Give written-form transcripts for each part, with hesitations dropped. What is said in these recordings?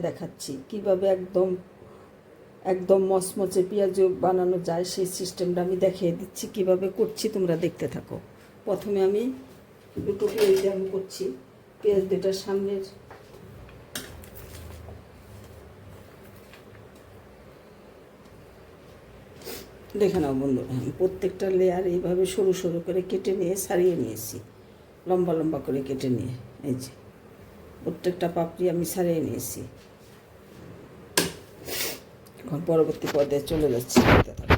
দেখাচ্ছি কিভাবে একদম একদম মচমচে পেঁয়াজ বানানো যায়, সেই সিস্টেমটা আমি দেখিয়ে দিচ্ছি কিভাবে করছি, তোমরা দেখতে থাকো। প্রথমে আমি দুটো পেঁয়াজ আমি করছি। পেঁয়াজ দুটার সামনের দেখে নাও বন্ধুরা, আমি প্রত্যেকটা লেয়ার এইভাবে সরু সরু করে কেটে নিয়ে ছাড়িয়ে নিয়েছি, লম্বা লম্বা করে কেটে নিয়ে। এই যে প্রত্যেকটা পাপড়ি আমি ছাড়িয়ে নিয়েছি। এখন পরবর্তী পর্যায়ে চলে যাচ্ছি, দেখতে থাকো।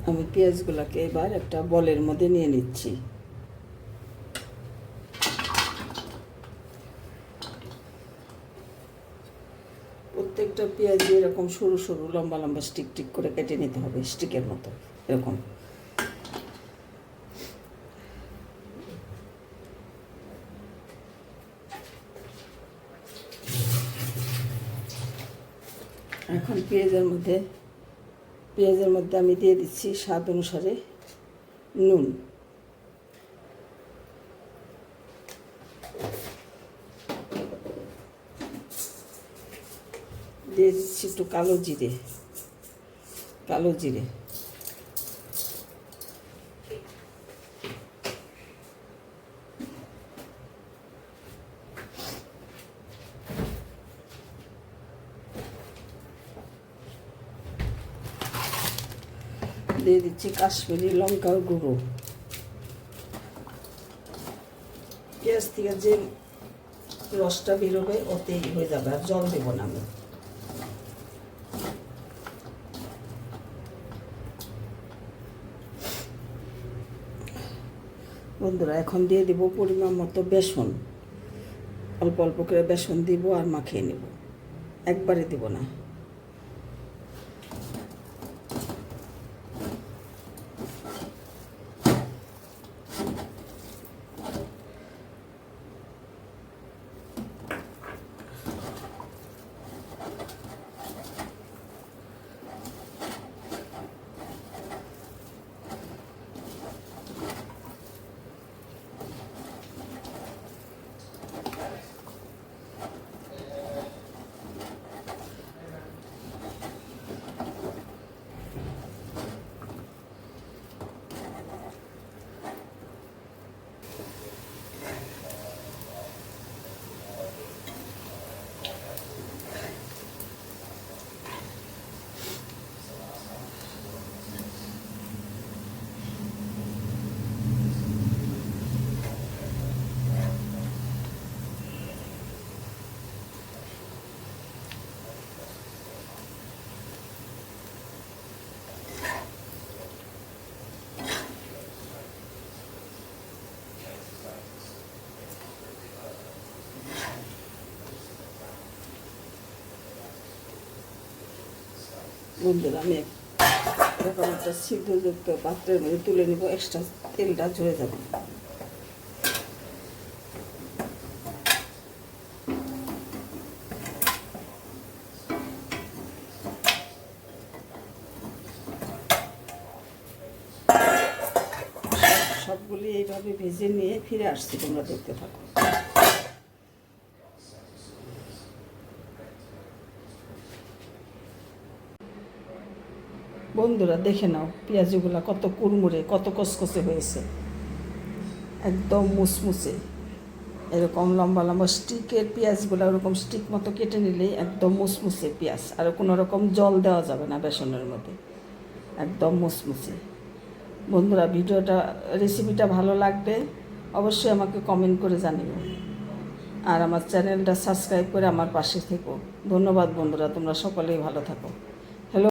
আমি পেঁয়াজগুলোকে এবার একটা বলের মধ্যে নিয়ে নিচ্ছি। প্রত্যেকটা পেঁয়াজ এরকম সরু সরু লম্বা লম্বা স্টিক টিক করে কেটে নিতে হবে, স্টিকের মতো এরকম। এখন পেঁয়াজের মধ্যে আমি দিয়ে দিচ্ছি স্বাদ অনুসারে নুন, দিয়ে দিচ্ছি একটু কালো জিরে, দিয়ে দিচ্ছি কাশ্মীরি লঙ্কার গুঁড়ো। পেঁয়াজ থেকে যে রসটা বেরোবে ওতেই হয়ে যাবে, আর জল দেবো না আমি। বন্ধুরা এখন দিয়ে দেবো পরিমাণ মতো বেসন, অল্প অল্প করে বেসন দিব আর মাখিয়ে নেব, একবারে দেব না। বন্ধুরা আমি এরকম একটা সিদ্ধযুক্ত পাত্রের মধ্যে তুলে নেব, এক্সট্রা তেলটা ঝরে যাবে। সবগুলি এইভাবে ভেজে নিয়ে ফিরে আসছি, তোমরা দেখতে থাকো। বন্ধুরা দেখে নাও পেঁয়াজগুলো কত কুড়মুড়ে, কত কসকসে হয়েছে, একদম মুসমুসে। এরকম লম্বা লম্বা স্টিকের পেঁয়াজগুলো ওরকম স্টিক মতো কেটে নিলেই একদম মুসমুসে পেঁয়াজ, আর কোনো রকম জল দেওয়া যাবে না বেসনের মধ্যে, একদম মুসমুসে। বন্ধুরা রেসিপিটা ভালো লাগবে অবশ্যই আমাকে কমেন্ট করে জানিও, আর আমার চ্যানেলটা সাবস্ক্রাইব করে আমার পাশে থেকো। ধন্যবাদ বন্ধুরা, তোমরা সকলেই ভালো থাকো।